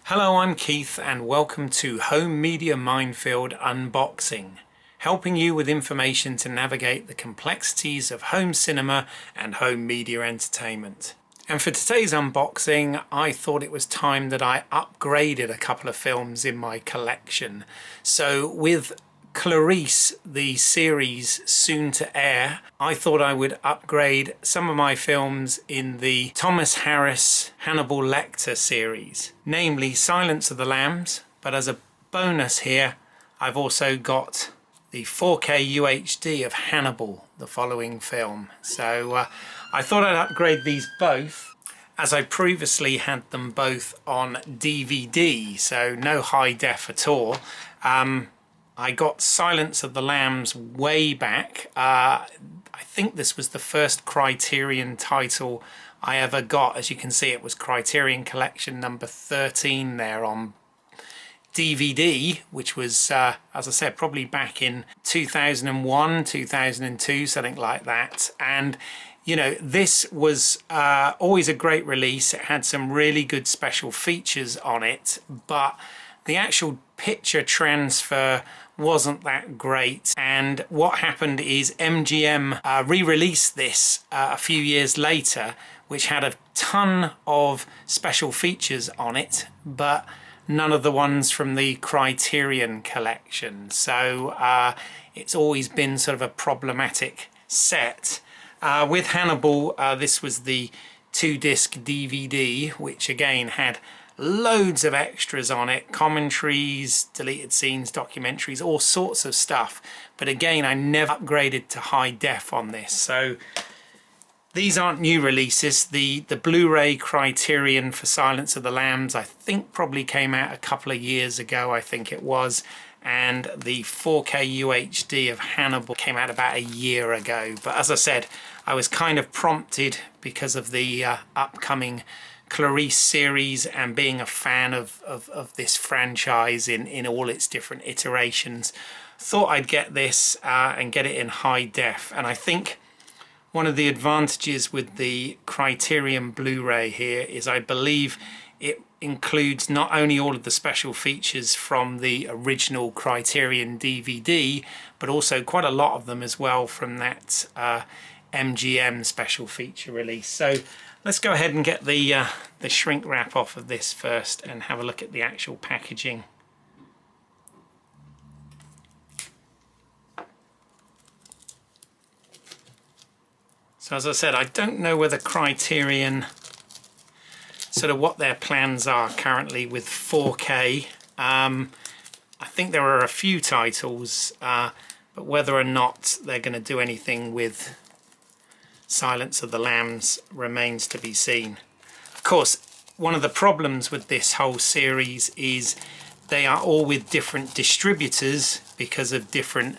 Hello, I'm Keith and welcome to Home Media Minefield Unboxing, helping you with information to navigate the complexities of home cinema and home media entertainment. And for today's unboxing, I thought it was time that I upgraded a couple of films in my collection. So with Clarice, the series soon to air, I thought I would upgrade some of my films in the Thomas Harris Hannibal Lecter series, namely Silence of the Lambs, but as a bonus here I've also got the 4K UHD of Hannibal, the following film. So I thought I'd upgrade these both, as I previously had them both on DVD, so no high def at all. I got Silence of the Lambs way back. I think this was the first Criterion title I ever got. As you can see, it was Criterion Collection number 13 there on DVD, which was, as I said, probably back in 2001, 2002, something like that. And you know, this was always a great release. It had some really good special features on it, but the actual picture transfer wasn't that great. And what happened is MGM re-released this a few years later, which had a ton of special features on it, but none of the ones from the Criterion Collection. So it's always been sort of a problematic set. With Hannibal, this was the 2-disc DVD, which again had loads of extras on it, commentaries, deleted scenes, documentaries, all sorts of stuff. But again, I never upgraded to high def on this. So these aren't new releases. The Blu-ray Criterion for Silence of the Lambs, I think probably came out a couple of years ago, I think it was. And the 4K UHD of Hannibal came out about a year ago. But as I said, I was kind of prompted because of the upcoming Clarice series and being a fan of this franchise in all its different iterations. Thought I'd get this and get it in high def. And I think one of the advantages with the Criterion Blu-ray here is I believe it includes not only all of the special features from the original Criterion DVD, but also quite a lot of them as well from that MGM special feature release. So let's go ahead and get the shrink wrap off of this first and have a look at the actual packaging. So as I said, I don't know whether Criterion, sort of what their plans are currently with 4K. I think there are a few titles, but whether or not they're going to do anything with Silence of the Lambs remains to be seen. Of course, one of the problems with this whole series is they are all with different distributors because of different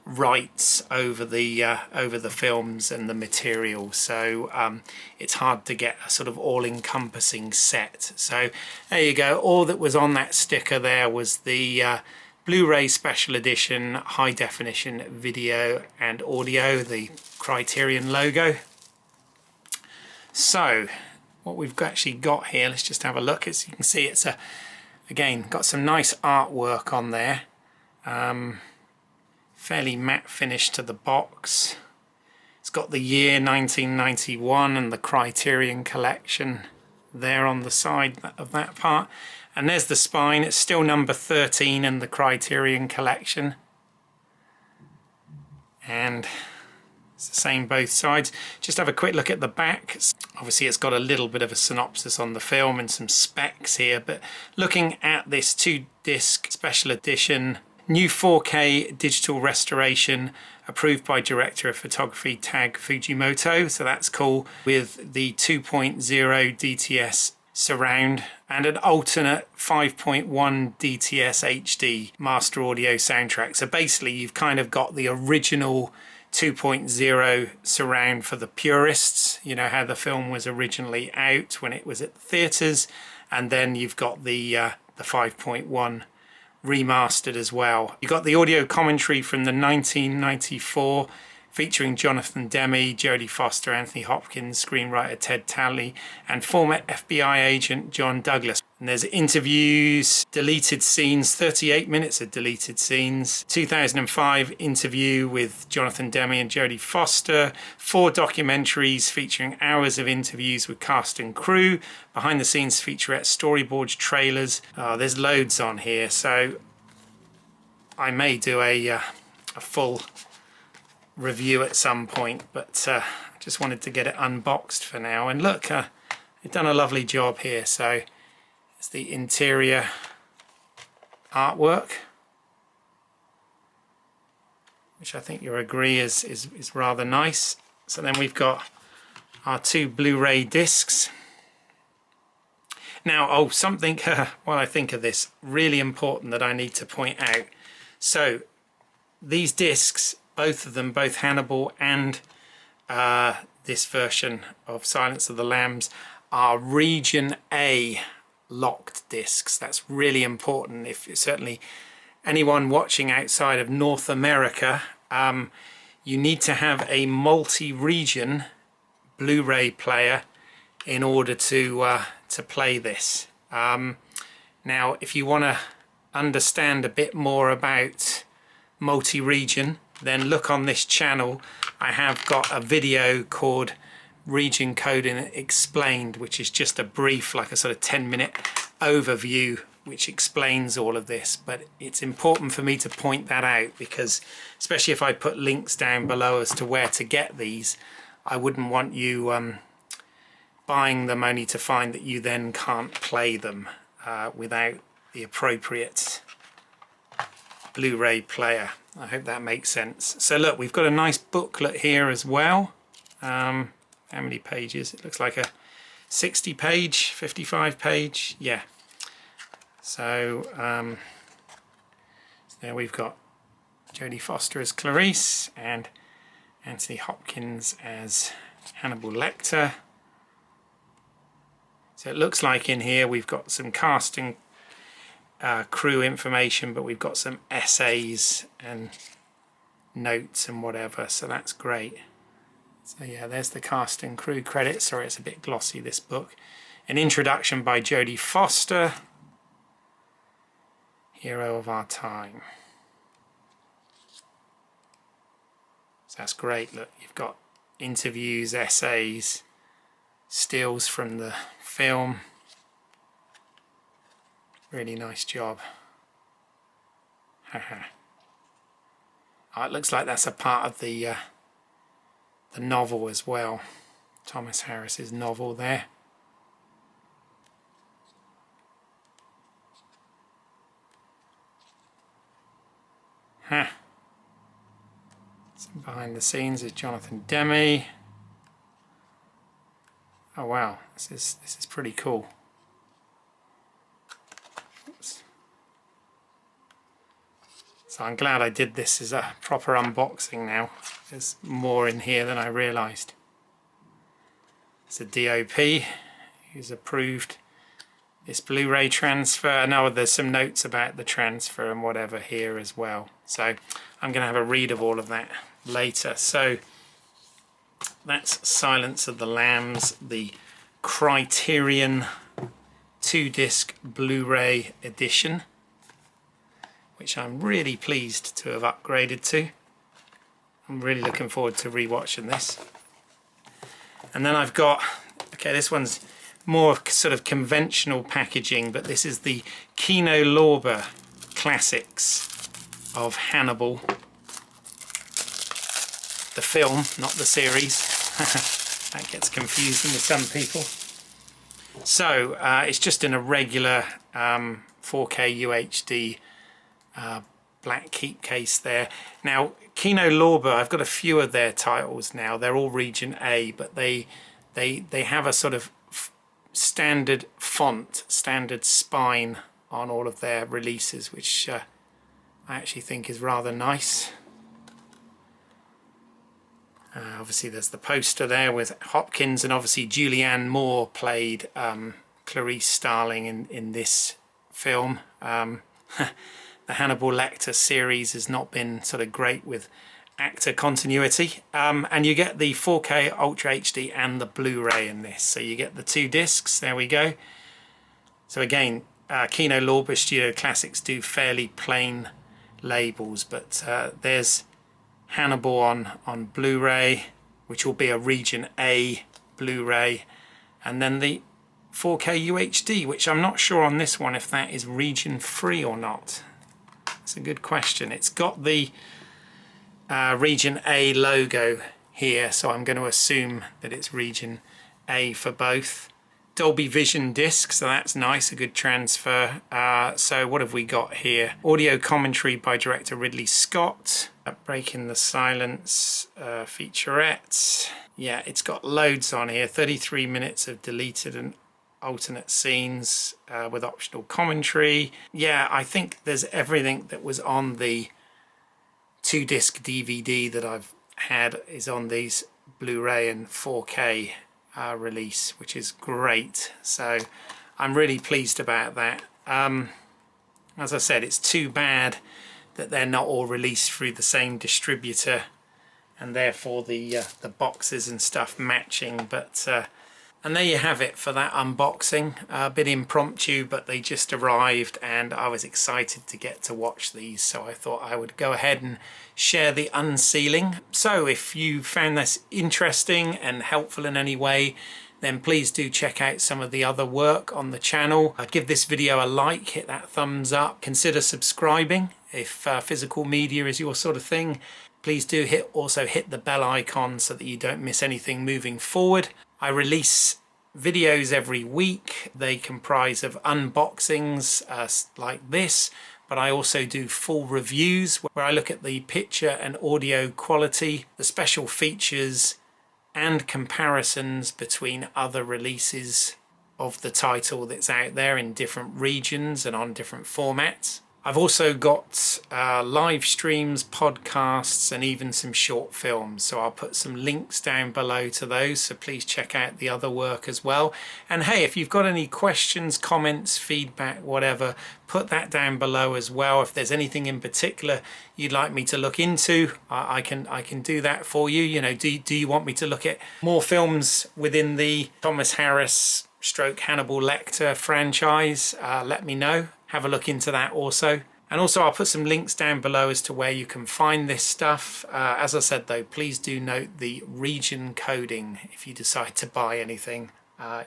rights over the films and the material. So it's hard to get a sort of all-encompassing set. So there you go. All that was on that sticker there was the Blu-ray Special Edition high definition video and audio, the Criterion logo. So what we've actually got here, let's just have a look. As you can see, it's again got some nice artwork on there. Fairly matte finish to the box. It's got the year 1991 and the Criterion Collection there on the side of that part. And there's the spine. It's still number 13 in the Criterion Collection. And it's the same both sides. Just have a quick look at the back. Obviously it's got a little bit of a synopsis on the film and some specs here, but looking at this 2-disc special edition, new 4K digital restoration approved by director of photography Tag Fujimoto, so that's cool, with the 2.0 DTS surround and an alternate 5.1 DTS HD master audio soundtrack. So basically you've kind of got the original 2.0 surround for the purists, you know how the film was originally out when it was at the theatres, and then you've got the 5.1 remastered as well. You've got the audio commentary from the 1994 featuring Jonathan Demme, Jodie Foster, Anthony Hopkins, screenwriter Ted Talley, and former FBI agent John Douglas. And there's interviews, deleted scenes, 38 minutes of deleted scenes, 2005 interview with Jonathan Demme and Jodie Foster, 4 documentaries featuring hours of interviews with cast and crew, behind the scenes featurette, storyboards, trailers. There's loads on here, so I may do a full review at some point, but I just wanted to get it unboxed for now. And look, they've done a lovely job here. So it's the interior artwork, which I think you'll agree is rather nice. So then we've got our 2 Blu-ray discs. Now, something while I think of this, really important that I need to point out. So these discs, both of them, both Hannibal and this version of Silence of the Lambs, are Region A locked discs. That's really important. If certainly anyone watching outside of North America, you need to have a multi-region Blu-ray player in order to play this. Now, if you want to understand a bit more about multi-region, then look on this channel. I have got a video called Region Coding Explained, which is just a brief, like a sort of 10-minute overview which explains all of this. But it's important for me to point that out, because especially if I put links down below as to where to get these, I wouldn't want you buying them only to find that you then can't play them without the appropriate Blu-ray player. I hope that makes sense. So look, we've got a nice booklet here as well. How many pages? It looks like a 60 page, 55 page, yeah. So, there we've got Jodie Foster as Clarice and Anthony Hopkins as Hannibal Lecter. So it looks like in here we've got some casting crew information, but we've got some essays and notes and whatever, so that's great. So yeah, there's the cast and crew credits. Sorry, it's a bit glossy, this book. An introduction by Jodie Foster, hero of our time. So that's great. Look, you've got interviews, essays, stills from the film. Really nice job. Oh, it looks like that's a part of the novel as well. Thomas Harris's novel there. Some behind the scenes is Jonathan Demme. Oh wow, this is pretty cool. Oops. So I'm glad I did this as a proper unboxing now. There's more in here than I realised. It's a DOP who's approved this Blu-ray transfer. Now there's some notes about the transfer and whatever here as well. So I'm going to have a read of all of that later. So that's Silence of the Lambs, the Criterion 2-disc Blu-ray edition, which I'm really pleased to have upgraded to. I'm really looking forward to rewatching this. And then I've got, okay, this one's more sort of conventional packaging, but this is the Kino Lorber classics of Hannibal. The film, not the series. That gets confusing with some people. So it's just in a regular 4K UHD black keep case there. Now Kino Lorber, I've got a few of their titles now. They're all Region A, but they have a sort of standard font, standard spine on all of their releases, which I actually think is rather nice. Obviously there's the poster there with Hopkins, and obviously Julianne Moore played Clarice Starling in this film. The Hannibal Lecter series has not been sort of great with actor continuity, and you get the 4K Ultra HD and the Blu-ray in this, so you get the 2 discs. There we go. So again, Kino Lorber Studio Classics do fairly plain labels, but there's Hannibal on Blu-ray, which will be a Region A Blu-ray, and then the 4K UHD, which I'm not sure on this one if that is region free or not. It's a good question. It's got the Region A logo here, so I'm going to assume that it's Region A for both. Dolby Vision disc, so that's nice, a good transfer. So what have we got here? Audio commentary by director Ridley Scott. Breaking the Silence featurette. Yeah, it's got loads on here. 33 minutes of deleted and alternate scenes with optional commentary. Yeah, I think there's everything that was on the 2-disc DVD that I've had is on these Blu-ray and 4K release, which is great. So I'm really pleased about that. As I said, it's too bad that they're not all released through the same distributor, and therefore the boxes and stuff matching. But and there you have it for that unboxing. A bit impromptu, but they just arrived and I was excited to get to watch these, so I thought I would go ahead and share the unsealing. So if you found this interesting and helpful in any way, then please do check out some of the other work on the channel. Give this video a like, hit that thumbs up, consider subscribing if physical media is your sort of thing. Please do also hit the bell icon so that you don't miss anything moving forward. I release videos every week. They comprise of unboxings like this, but I also do full reviews where I look at the picture and audio quality, the special features, and comparisons between other releases of the title that's out there in different regions and on different formats. I've also got live streams, podcasts, and even some short films, so I'll put some links down below to those, so please check out the other work as well. And hey, if you've got any questions, comments, feedback, whatever, put that down below as well. If there's anything in particular you'd like me to look into, I can do that for you. You know, do you want me to look at more films within the Thomas Harris / Hannibal Lecter franchise? Let me know. Have a look into that also. And also I'll put some links down below as to where you can find this stuff. As I said though, please do note the region coding if you decide to buy anything.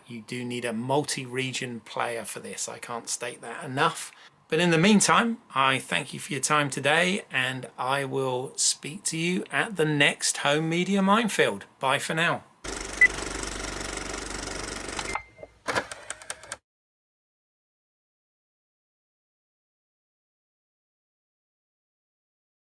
You do need a multi-region player for this. I can't state that enough. But in the meantime, I thank you for your time today, and I will speak to you at the next Home Media Minefield. Bye for now.